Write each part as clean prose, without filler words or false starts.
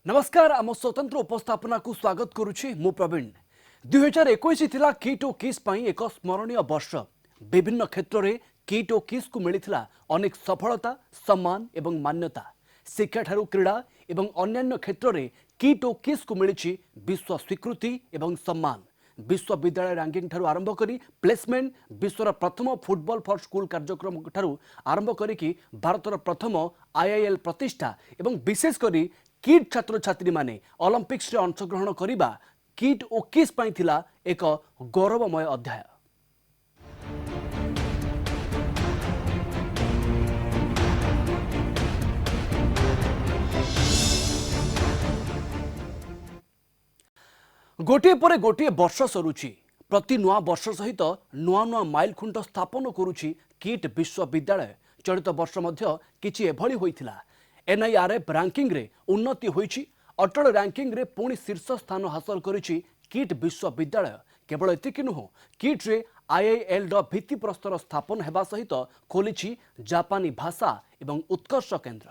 नमस्कार आम स्वतंत्र उपस्थापना को स्वागत करुछि मु प्रवीण 2021 थिला किट ओ किस पई एक स्मरणीय वर्ष विभिन्न क्षेत्र रे किट ओ किस को मिलिथिला अनेक सफलता सम्मान एवं मान्यता शिक्षा ठारू क्रीड़ा एवं अन्यान्य क्षेत्र रे किट ओ किस को मिलिछि विश्व स्वीकृति एवं सम्मान विश्वविद्यालय रैंकिंग ठारू आरंभ करी प्लेसमेंट विश्वर प्रथम फुटबॉल फॉर स्कूल कार्यक्रम ठारू आरंभ करी भारतर प्रथम आईआईएल प्रतिष्ठा एवं विशेष करी किट छात्र छात्री माने ओलंपिक्स रे अंशग्रहण करिबा किट ओ किस पई थिला एक गौरवमय अध्याय। गोटे परे गोटे वर्ष सरुची प्रति नुआ वर्ष सहित नुआ नुआ माइल खुंट स्थापन करुची किट विश्वविद्यालय चलित वर्ष मध्य किछि एभली होइथिला। एनआईआरएफ रैंकिंग रे उन्नति होईछि अटल रैंकिंग रे पुणी शीर्ष स्थान हासिल करिछि किट विश्वविद्यालय। केवल एतिक नुह किट रे आईआईएल भित्ति प्रस्तर स्थापन हेबा सहित खोलिछि जापानी भाषा एवं उत्कर्ष केंद्र।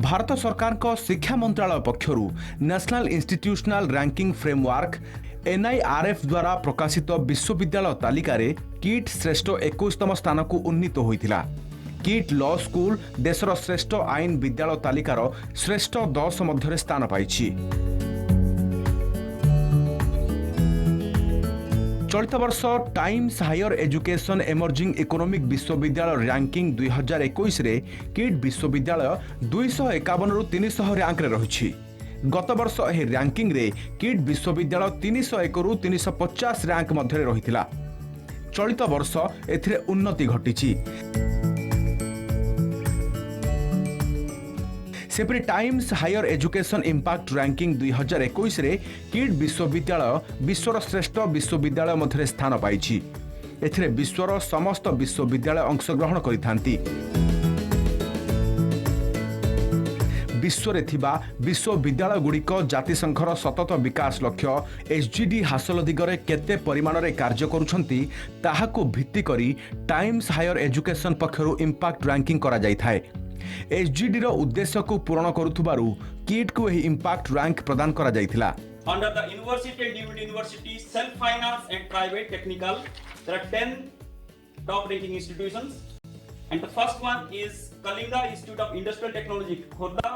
भारत सरकार को शिक्षा मंत्रालय पक्षरु national institutional ranking framework NIRF द्वारा प्रकाशित विश्वविद्यालय तालिका रे किट श्रेष्ठ 21तम स्थान को उन्नीत होइथिला। किट लॉ स्कूल देशर श्रेष्ठ आईन विद्यालय तालिकार श्रेष्ठ 10 मध्य स्थान पाइछि। चलित वर्ष Times Higher Education emerging economic विश्वविद्यालय रैंकिंग 2021 रे किट विश्वविद्यालय 251 रु 300 रैंक रे रहिछि। गत वर्ष एही रैंकिंग रे किट विश्वविद्यालय 301 रु 350 रैंक मध्य रहिथिला। चलित वर्ष एथिरे उन्नति घटिछि। सेपरी Times Higher Education Impact Ranking 2021 रे किट विश्वविद्यालय विश्वर श्रेष्ठ विश्वविद्यालय मध्य स्थान पाइछि। एथिरे विश्वर समस्त विश्वविद्यालय अंशग्रहण करिथांती। विश्व थिबा विश्वविद्यालय गुड़िक जातिसंघर सतत विकास लक्ष्य एसजीडी हासिल दिगरे केते परिमाण रे कार्य करूछंती ताहाकु भित्ति करी टाइम्स हायर एजुकेशन पक्षरु इंपैक्ट रैंकिंग करा जाय थाए। एसजीडी रो उद्देश्य को पूर्ण करूथुबारु किट को एही इंपैक्ट रैंक प्रदान करा जायथिला। Under the university and deemed university, self-finance and private technical, there are 10 top-ranking institutions, and the first one is Kalinga Institute of Industrial Technology, Khordha.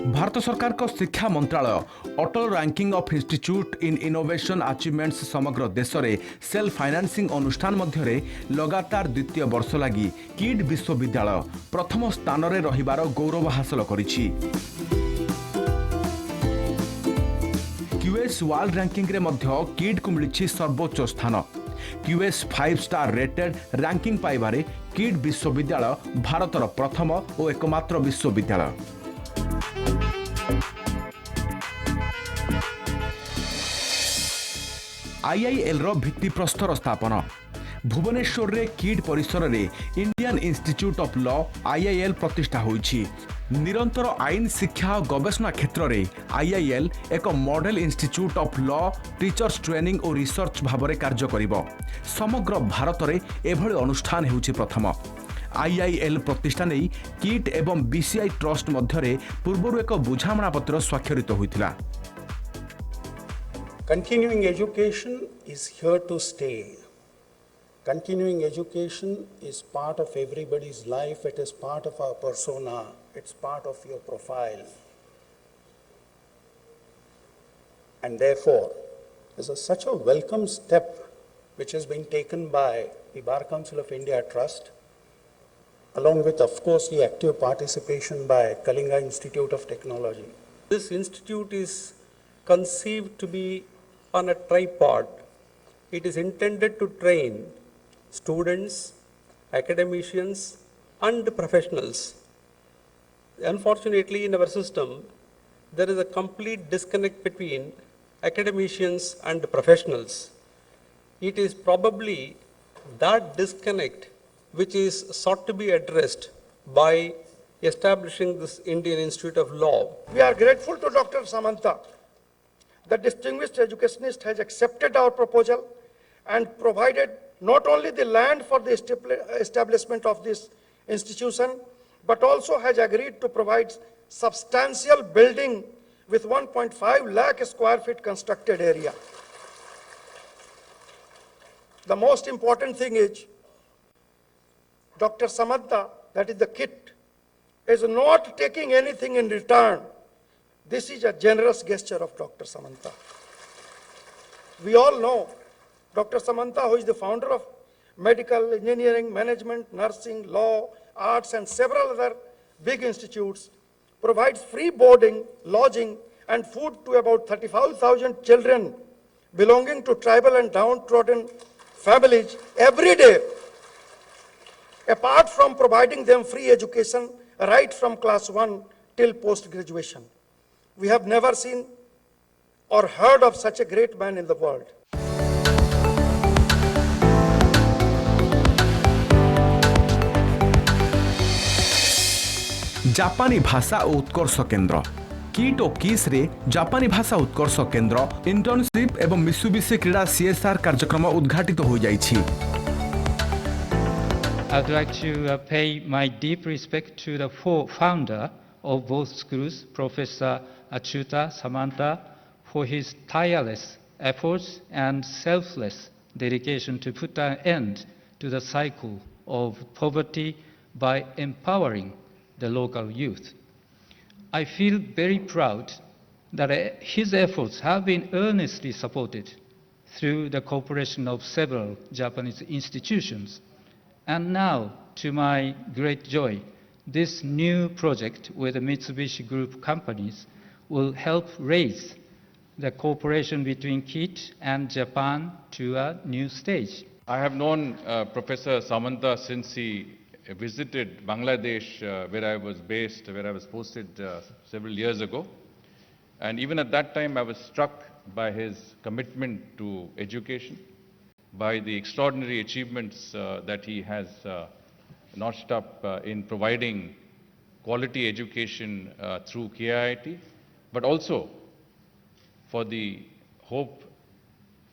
Bharat सरकार को शिक्षा मंत्रालय Atal ranking of institute in innovation achievements समग्र देश में self financing अनुष्ठान मध्य लगातार द्वितीय वर्ष लगी किट विश्वविद्यालय प्रथम स्थान में रहिबार गौरव हासिल करिछि। क्यूएस वर्ल्ड रैंकिंग रे मध्य किट को मिलिछि सर्वोच्च स्थान। क्यूएस 5 स्टार रेटेड रैंकिंग पाइबारे किट विश्वविद्यालय भारतर प्रथम और एकमात्र विश्वविद्यालय। आईआईएल रो भित्ति प्रस्तर स्थापन भुवनेश्वर रे किट परिसर रे Indian institute of law IIL प्रतिष्ठा होईछि। निरंतर आईन शिक्षा और गवेषणा क्षेत्र रे आईआईएल एक model institute of law teachers training और रिसर्च भाबरे कार्य करिबो। समग्र भारत रे एभଳି अनुष्ठान हेउछि प्रथम। आईआईएल प्रतिष्ठा नै किट एवं बीसीआई ट्रस्ट मध्यरे पूर्वरु एक बुझामणा पत्र स्वाक्षरित होइतिला। Continuing education is here to stay. Continuing education is part of everybody's life. It is part of our persona. It's part of your profile. And therefore, this is such a welcome step which has been taken by the Bar Council of India Trust, along with, of course, the active participation by Kalinga Institute of Technology. This institute is conceived to be on a tripod. It is intended to train students, academicians, and professionals. Unfortunately, in our system, there is a complete disconnect between academicians and professionals. It is probably that disconnect which is sought to be addressed by establishing this Indian Institute of Law. We are grateful to Dr. Samantha The distinguished educationist has accepted our proposal and provided not only the land for the establishment of this institution, but also has agreed to provide substantial building with 1.5 lakh square feet constructed area. The most important thing is Dr. Samantha, that is the kit, is not taking anything in return. This is a generous gesture of Dr. Samantha. We all know Dr. Samantha, who is the founder of medical, engineering, management, nursing, law, arts, and several other big institutes, provides free boarding, lodging, and food to about 35,000 children belonging to tribal and downtrodden families every day, apart from providing them free education right from class 1 till post-graduation. We have never seen or heard of such a great man in the world. जापानी भाषा और उत्कर्ष केंद्र kit और किस रे जापानी भाषा उत्कर्ष केंद्र इंटर्नशिप एवं मित्सुबिशी क्रीड़ा सीएसआर कार्यक्रम उद्घाटित हो जाइछि। I'd like to pay my deep respect to the founder of both schools, Professor Achyuta Samanta, for his tireless efforts and selfless dedication to put an end to the cycle of poverty by empowering the local youth. I feel very proud that his efforts have been earnestly supported through the cooperation of several Japanese institutions. And now, to my great joy, this new project with the Mitsubishi Group companies will help raise the cooperation between KIT and Japan to a new stage. I have known Professor Samanta since he visited Bangladesh, where I was based, where I was posted several years ago. And even at that time, I was struck by his commitment to education, by the extraordinary achievements that he has notched up in providing quality education through KIIT, but also for the hope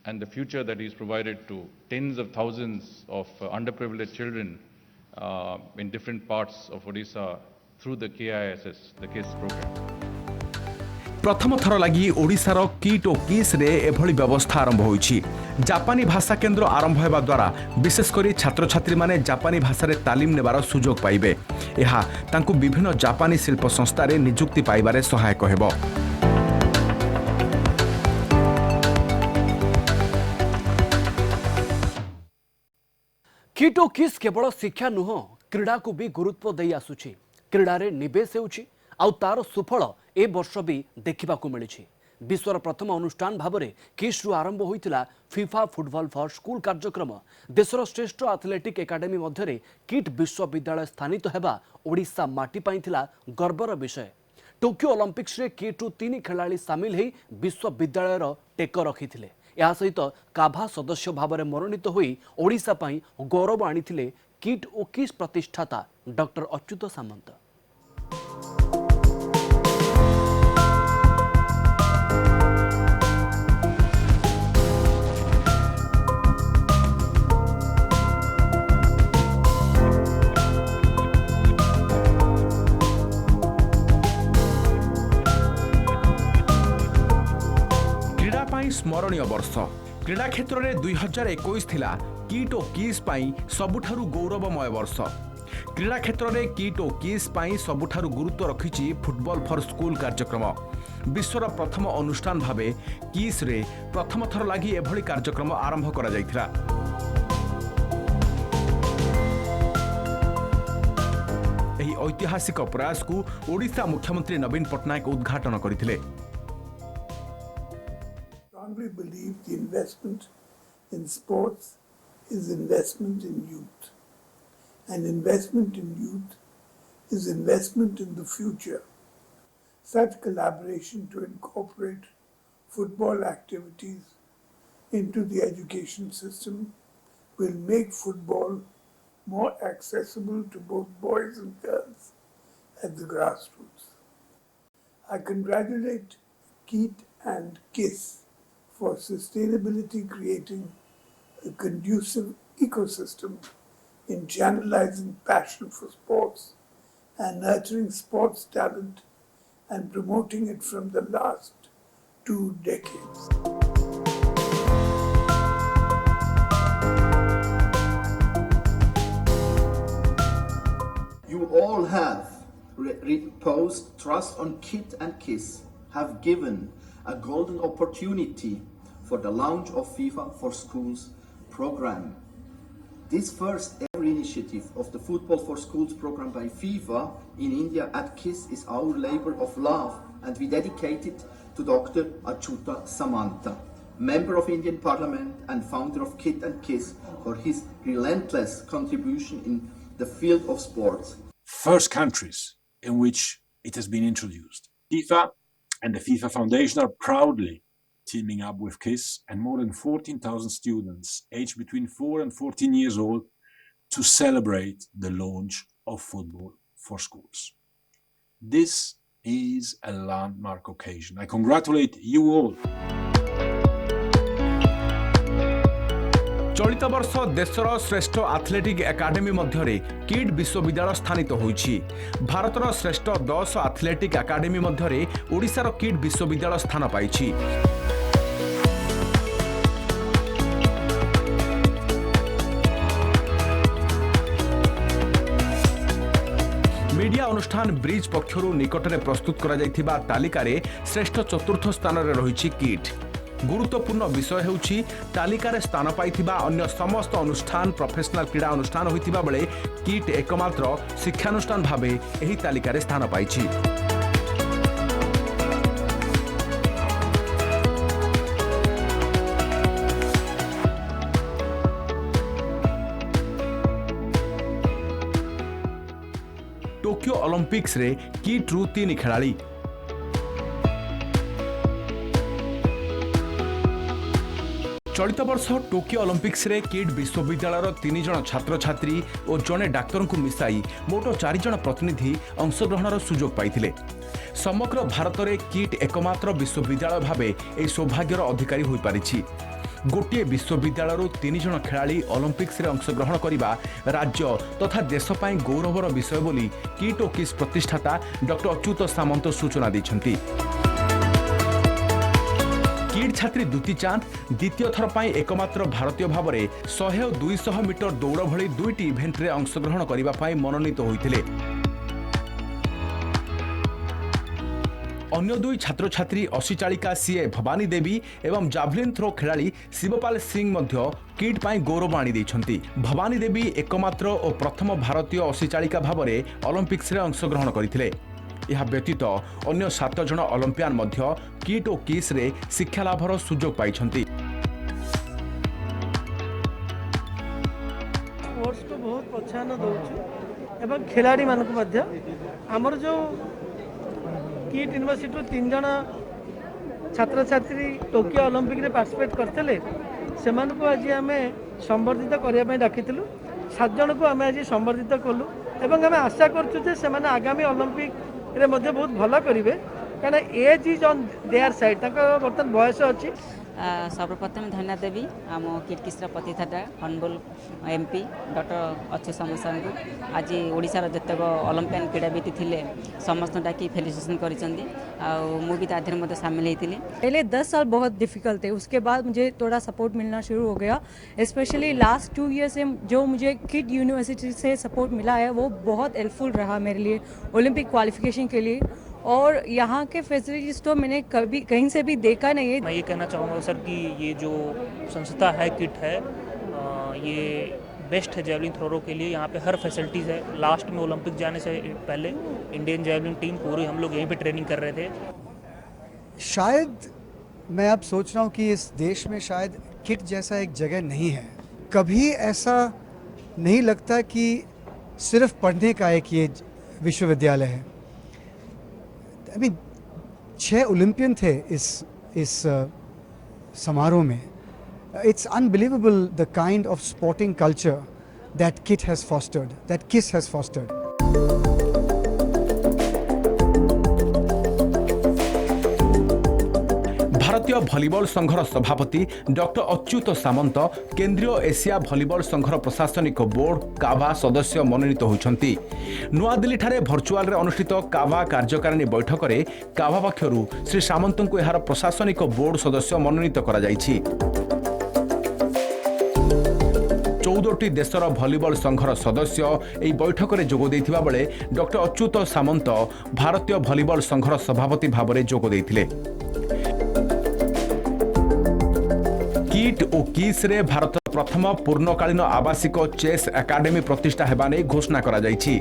and the future that he's provided to tens of thousands of underprivileged children in different parts of Odisha through the KISS, the KISS program. प्रथम थर लगी ओडिशार kit और किस रे एभली व्यवस्था आरंभ होईछि। जापानी भाषा केंद्र आरंभ हेबा द्वारा विशेषकर छात्र छात्री माने जापानी भाषा रे तालीम नेबार सुजोग पाइबे। एहा तांकु विभिन्न जापानी शिल्प संस्था रे नियुक्ति पाइबारे सहायक हेबो। किट और किस केवल शिक्षा नुह क्रीड़ा को भी गुरुत्व दे आसुछि। क्रीड़ा रे निवेश हेउछि आउ तार सुफल ए वर्ष भी देखा मिली। विश्वर प्रथम अनुष्ठान भाव में किस आरंभ होता फिफा फुटबॉल फॉर स्कूल कार्यक्रम देशर श्रेष्ठ एथलेटिक एकाडेमी मध्य किट विश्वविद्यालय स्थानित होगा ओडिशा माटी पाइथिला गर्वर विषय। टोकियो ओलंपिक्स रे किट्रु 3 खेलाड़ी सामिल हो विश्वविद्यालय टेक रखी या सहित काभा सदस्य भाव में मनोनीत होई ओडिशा पई गौरव आनिथिले किट और किस प्रतिष्ठाता डॉक्टर अच्युत सामंत। स्मरणीय वर्ष क्रीड़ा क्षेत्र में 2021 थिला किट और किस पाई सबुठारु गौरवमय वर्ष। क्रीड़ा क्षेत्र में किट और किस पाई सबुठारु गुरुत्व रखिछि फुटबॉल फॉर स्कूल कार्यक्रम। विश्वर प्रथम अनुष्ठान भावे किस रे प्रथम थर लागि एभली कार्यक्रम आरंभ करा जायथिला। एही ऐतिहासिक प्रयास को ओडिशा मुख्यमंत्री नवीन पटनायक उद्घाटन करथिले। strongly believe the investment in sports is investment in youth. And investment in youth is investment in the future. Such collaboration to incorporate football activities into the education system will make football more accessible to both boys and girls at the grassroots. I congratulate KIT and KISS for sustainability, creating a conducive ecosystem in channelizing passion for sports and nurturing sports talent and promoting it from the last 2 decades. You all have reposed trust on KIT and KISS, have given a golden opportunity for the launch of FIFA for Schools program. This first ever initiative of the Football for Schools program by FIFA in India at KISS is our labor of love, and we dedicate it to Dr. Achyuta Samanta, member of Indian Parliament and founder of KIT and KISS, for his relentless contribution in the field of sports. First countries in which it has been introduced. FIFA and the FIFA Foundation are proudly teaming up with KISS and more than 14,000 students aged between 4 and 14 years old to celebrate the launch of Football for Schools. This is a landmark occasion. I congratulate you all. चलित वर्ष देशर श्रेष्ठ athletic academy मध्यरे kid विश्वविद्यालय स्थानित होईछि। भारतर श्रेष्ठ 10 athletic academy मध्यरे ओडिशार kid विश्वविद्यालय स्थान पाइछि। Media अनुष्ठान ब्रिज पक्षरु निकटरे प्रस्तुत करा जायथिबा तालिकारे श्रेष्ठ चतुर्थ स्थान रे रहिछि किड। गुरुत्वपूर्ण विषय हेउछि तालिकार स्थान पाइथिबा अन्य समस्त अनुष्ठान प्रोफेशनल क्रीड़ा अनुष्ठान होइथिबा बेले किट एकमात्र शिक्षानुष्ठान भाबे एही तालिकार स्थान पाइछि। टोक्यो ओलंपिक्स रे किट रु 3 खेलाड़ी चलित वर्ष टोक्यो ओलंपिक्स रे किड विश्वविद्यालयर 3 जन छात्र छात्री और जड़े डाक्तर को मिसाई मोट 4 जन प्रतिनिधि अंशग्रहणर सुजोग पाइथिले। समग्र भारत में किट एकमात्र विश्वविद्यालय भावे ए सौभाग्यर अधिकारी होई पारिछि। गोटे विश्वविद्यालय 3 जन खेलाड़ी ओलंपिक्स रे अंशग्रहण करिबा राज्य तथा देश पई गौरवर विषय बोली किट और किस प्रतिष्ठाता डॉक्टर अच्युत सामंत सूचना दैछन्ति। किड छात्री दुती चांद द्वितीय थर पाई एकमात्र भारतीय भाव में 100 और 200 मीटर दौड़ भली 2टी इभेंट रे अंशग्रहण करिबा पाई मनोनीत होइथिले। अन्य 2 छात्र छात्री अशीचालिका सीए भवानी देवी एवं जावलिन थ्रो खेलाड़ी शिवपाल सिंह मध्य किड पाई गौरव आनी दैछन्ति। भवानी देवी एकमात्र और प्रथम भारतीय अशीचालिका भाव में ओलंपिक्स रे अंशग्रहण करथिले। यह व्यतीत अन्य 7 जन ओलंपियान मध्य किट और किस रे शिक्षा लाभर सुजोग पाइछन्ति। स्पोर्ट्स को बहुत प्रोत्साहन दउछु एवं खिलाड़ी मानक मध्य हमर जो किट यूनिवर्सिटी 3 जन छात्र छात्री टोकियो ओलंपिक रे पार्टिसिपेट करथले सेमान को आज आमे संबर्धित करिया पय डाकिथिलु। 7 जन को आमे आज संबर्धित कलु एवं आमे आशा करछु जे सेमान आगामी ओलंपिक रे मध्य बहुत भला करिवे कारण age is on their side तक बर्तन बयस अछि। सर्वप्रथम धन्यवाद देवी आम किटकिस्र प्रतिष्ठाता honourable MP doctor Achyuta Samanta को आज ओडिशार जतक ओलंपियन क्रीड़ाविद थिले समस्त डाकी फेलिसिटेशन करिसंदी मु भी ताधर मध्य शामिल हेतिले। पहले 10 साल बहुत डिफिकल्ट थे, उसके बाद मुझे थोड़ा सपोर्ट मिलना शुरू हो गया। स्पेशली लास्ट 2 ईयर से जो मुझे किड यूनिवर्सिटी से सपोर्ट मिला है वो बहुत हेल्पफुल रहा मेरे लिए ओलंपिक क्वालिफिकेशन के लिए। और यहाँ के फैसिलिटीज़ तो मैंने कभी कहीं से भी देखा नहीं है। मैं ये कहना चाहूँगा सर कि ये जो संस्था है किट है ये बेस्ट है जेवलिन थ्रोरों के लिए। यहाँ पे हर फैसिलिटीज़ है। लास्ट में ओलंपिक जाने से पहले इंडियन जेवलिन टीम पूरी हम लोग यहीं पे ट्रेनिंग कर रहे थे। शायद मैं अब सोच रहा हूँ कि इस देश में शायद किट जैसा एक जगह नहीं है। कभी ऐसा नहीं लगता कि सिर्फ पढ़ने का एक ये विश्वविद्यालय है। I mean, 6 ओलंपियन थे इस समारोह में। It's unbelievable the kind of sporting culture that KIT has fostered, that KISS has fostered. भारतीय भलिबल संघर सभापति डॉक्टर अच्युत सामंत केंद्रीय एशिया भलिबल संघर प्रशासनिक बोर्ड काभा सदस्य मनोनीत होइछन्ति। नुआदिल्ली ठारे भर्चुआल रे अनुष्ठित काभा कार्यकारिणी बैठक रे काभा पक्षरु श्री सामंत को एहार प्रशासनिक बोर्ड सदस्य मनोनीत करा जाइछि। 14टी देशर भलिबल संघर सदस्य ଏହି बैठक में जोग देथिबा बेले डॉक्टर अच्युत सामंत भारतीय भलिबल संघर सभापति भाव में जोग देथिले। किट और किस रे भारत प्रथम पूर्णकालीन आवासिक चेस एकाडेमी प्रतिष्ठा हेबा नै घोषणा करा जाइछि।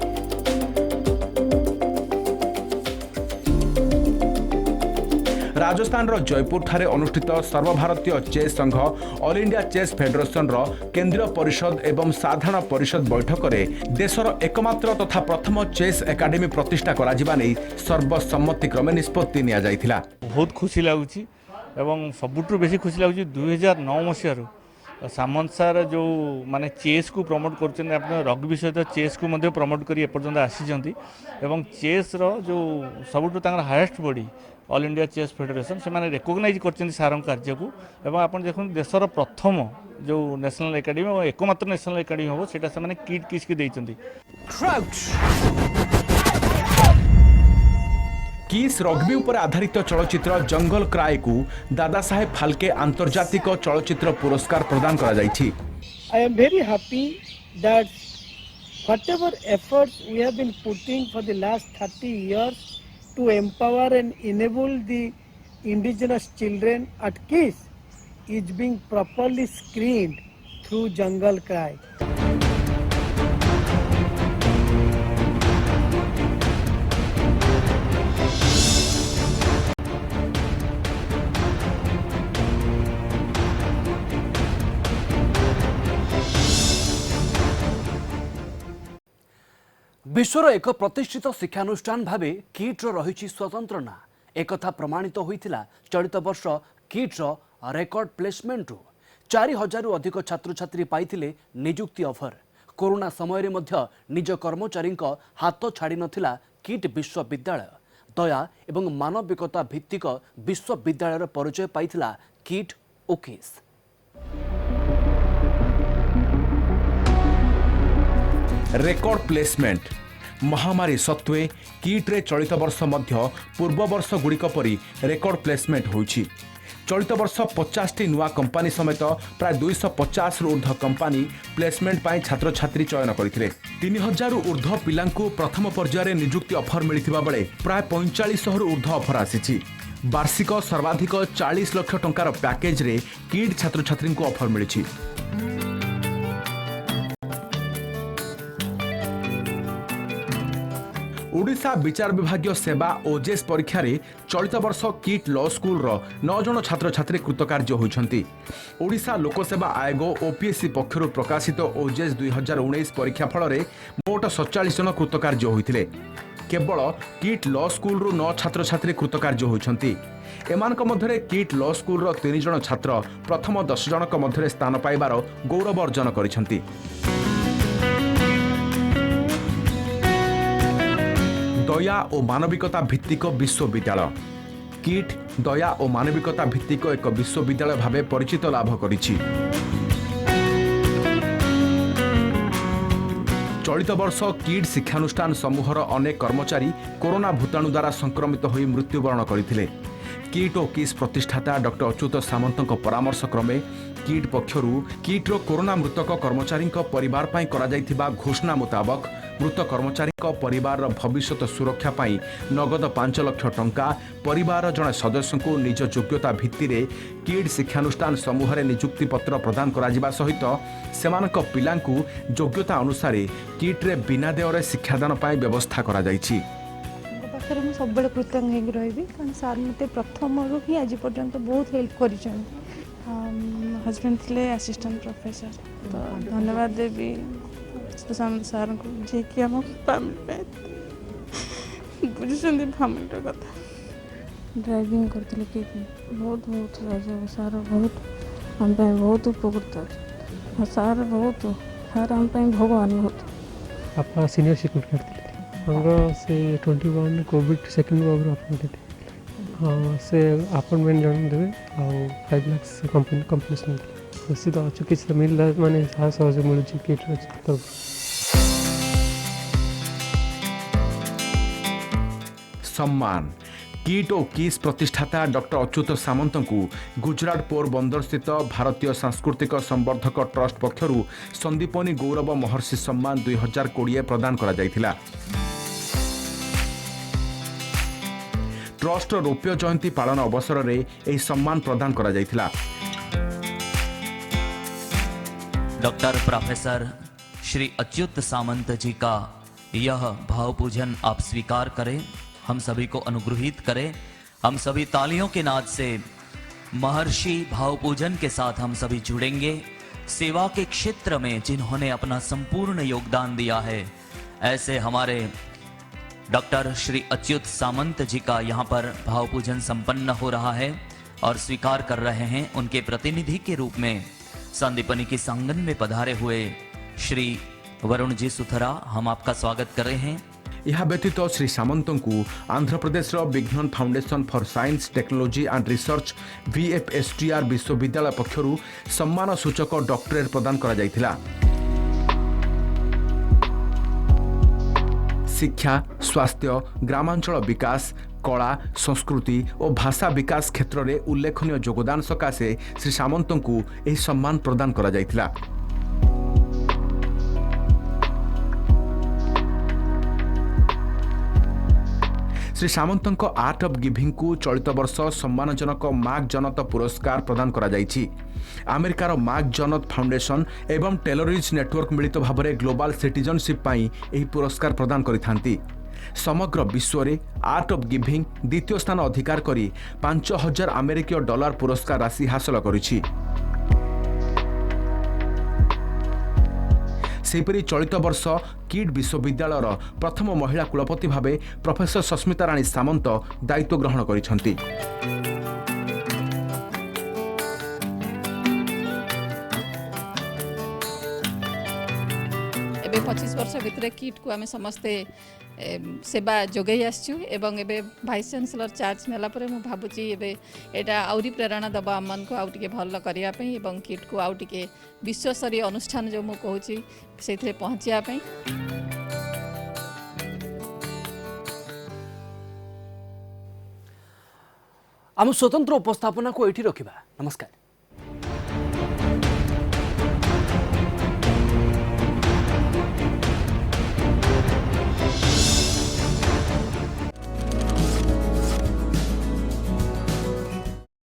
राजस्थान जयपुर ठारे अनुष्ठित सर्वभारतीय चेस संघ ऑल इंडिया चेस फेडरेशन केंद्रीय परिषद एवं साधारण परिषद बैठक में देशर एकमात्र तथा प्रथम चेस एकाडेमी प्रतिष्ठा करा जिबा नै सर्वसम्मतिक्रमे निष्पत्ति निया जाइथिला। बहुत खुशी लगुच एवं सबुठु बेसी खुशी लगुच 2009 मसीह सामंत सार जो माने चेस को प्रमोट कर रग्बी सहित चेस को मध्य प्रमोट कर एपर्यंत आसी एवं चेस रो जो सबुठु highest body All India Chess Federation से माने रिकॉग्नाइज कर सार कार्य को एवं आप देखो देशर प्रथम जो नेशनल एकेडमी और एकमात्र नेशनल एकेडमी हम सेटा से माने किट किस की देइचंती। किस रग्बी उपर आधारित चलचित्र जंगल क्राई को दादा साहेब फाल्के आंतर्जातिक चलचित्र पुरस्कार प्रदान करा जाइछि। I am very happy that whatever efforts we have been putting for the last 30 years to empower and enable the indigenous children at KISS is being properly screened through Jungle Cry. विश्वर एक प्रतिष्ठित शिक्षानुष्ठान भावे kit रही स्वतंत्र ना एक प्रमाणित होइथिला चलित वर्ष kit record placement 4000 अधिक छात्र छात्री पाइथिले नियुक्ति ऑफर। कोरोना समय मध्य निज कर्मचारी हाथ छाड़ी नथिला किट विश्वविद्यालय। दया एवं मानविकता भित्तिक विश्वविद्यालय परिचय पाइथिला किट ओकिस। रेकर्ड प्लेसमेंट महामारी सत्वे किट रे चलित वर्ष मध्य पूर्व वर्ष गुड़िक परी रेकर्ड प्लेसमेंट होइछि। चलित वर्ष 50टी नुआ कंपानी समेत प्राय 250 रु ऊर्ध्व कंपानी प्लेसमेंट पाई छात्र छात्री चयन करथिले। 3000 रु ऊर्ध्व पिलांकु प्रथम पर्यायर नियुक्ति ऑफर मिलिथिबा बेले प्राय 4500 रु ऊर्ध्व ऑफर आसीछि। वार्षिक सर्वाधिक 40 लाख टंकार पैकेज रे किट छात्र छात्री को ऑफर मिलिछि। ओडिशा विचार विभाग सेवा ओजेएस परीक्षा रे चलित वर्ष किट लॉ स्कूल रो 9 जन छात्र छात्री कृतकार्य होइछन्ति। ओडिशा लोकसेवा आयोग ओपीएससी पक्षरु प्रकाशित ओजेएस 2019 परीक्षा फल रे मोट 47 जन कृतकार्य होइथिले। केवल किट लॉ स्कूल रो 9 छात्र छात्री कृतकार्य होइछन्ति। एमानक मध्यरे किट लॉ स्कूल रो 3 जन छात्र प्रथम 10 जनक मध्यरे स्थान पाइबार गौरव अर्जन करिछन्ति। दया और मानविकता भित्तिक विश्वविद्यालय किट दया और मानविकता भित्तिक एक विश्वविद्यालय भावे परिचित लाभ करिछि। चलित वर्ष किट शिक्षानुष्ठान समूहर अनेक कर्मचारी कोरोना भूताणु द्वारा संक्रमित होई मृत्युवरण करथिले। किट और किस प्रतिष्ठाता डॉक्टर अच्युत सामंत परामर्श क्रमे किट पक्षरु किट्र कोरोना मृतक कर्मचारी परिवार पाई करा जाइथिबा घोषणा मुताबक मृत कर्मचारी परिवार भविष्यत सुरक्षा पाई नगद 5 लाख टंका परिवार जड़े सदस्य को निज योग्यता भित्ति रे किट शिक्षानुष्ठान समूह नियुक्ति पत्र प्रदान करा सहित सेमानक पिलांकु योग्यता अनुसार किट रे बिना देय शिक्षादान पाई व्यवस्था करा जाइछि। पाखरे मैं सब बड़े कृतज्ञ रही कारण सार मते प्रथम रु ही आज पर्यंत बहुत हेल्प करिछन। हस्बैंड थे असिस्टेंट प्रोफेसर तो धन्यवाद देवी सुशांत सार को जे कि हम बुझुଛନ୍ତି फैमिली कथा। ड्राइविंग करते कि बहुत बहुत सार बहुत हम बहुत उपकृत सार बहुत सार हम भगवान बहुत आप सीनियर सिक्योरिटी करते से 21 कोविड सेकेंड वेव हाँ से अपॉइंटमेंट जन देवे ଆଉ 5 ଲାख ସେ କମ୍ପିଟିସନ୍ ଖୁସି ତ ଅଛୁ କିଛି ତ ମିଳିଲା ମାନେ ସହଜ ମିଳୁଛି କିଟ୍ର ତରଫରୁ। सम्मान किट और किस प्रतिष्ठाता डॉक्टर अच्युत सामंत को गुजरात पोरबंदर स्थित भारतीय सांस्कृतिक संवर्धक ट्रस्ट पक्षरु संदीपनी गौरव महर्षि सम्मान 2020 प्रदान करा जायथिला। ट्रस्ट रौप्य जयंती पालन अवसर में यह सम्मान प्रदान करा जायथिला। डॉक्टर प्रोफेसर श्री अच्युत सामंत जी का यह भावपूजन आप स्वीकार करें, हम सभी को अनुग्रहित करें। हम सभी तालियों के नाद से महर्षि भावपूजन के साथ हम सभी जुड़ेंगे। सेवा के क्षेत्र में जिन्होंने अपना संपूर्ण योगदान दिया है, ऐसे हमारे डॉक्टर श्री अच्युत सामंत जी का यहाँ पर भावपूजन संपन्न हो रहा है और स्वीकार कर रहे हैं। उनके प्रतिनिधि के रूप में संदीपनी की सांगन में पधारे हुए श्री वरुण जी सुथरा, हम आपका स्वागत कर रहे हैं। यह व्यतीत श्री सामंत को Andhra Pradesh Vignan Foundation for Science Technology and Research VFSTR विश्वविद्यालय पक्षरु सम्मान सूचक डॉक्टरेट प्रदान करा जायथिला। शिक्षा, स्वास्थ्य, ग्रामांचल विकास, कला, संस्कृति और भाषा विकास क्षेत्र में उल्लेखनीय योगदान सकाशे श्री सामंत को यह सम्मान प्रदान करा जायथिला। श्री सामंत आर्ट ऑफ गिविंग को चलित वर्ष सम्मानजनक मार्क जनत पुरस्कार प्रदान करा जायछि। अमेरिकार मार्क जनत फाउंडेशन एवं टेलरिज नेटवर्क मिलित भाव में ग्लोबल सिटीजनशिप पाई एही पुरस्कार प्रदान करिथांती। समग्र विश्व में आर्ट ऑफ गिविंग द्वितीय स्थान अधिकार करी 5000 अमेरिकीय डॉलर पुरस्कार राशि हासिल करिछि। सेपरी चलित वर्ष किट विश्वविद्यालयर प्रथम महिला कुलपति भावे प्रोफेसर सस्मिता राणी सामंत दायित्व ग्रहण करिसेंती। एबे 25 वर्ष भितर किट को आम समस्ते सेवा जोगई आसचु एवं एबे वाइस चांसलर चार्ज नेला परे मु भाबुची एबे एटा आउरी प्रेरणा दबा मन को आउटिके भल करिया पई एवं किट को आउटिके विश्वस्तरीय अनुष्ठान जो मु कहूची सेथिरे पहुंचिया पई। आम स्वतंत्र उपस्थापना को एठी रखिबा। नमस्कार।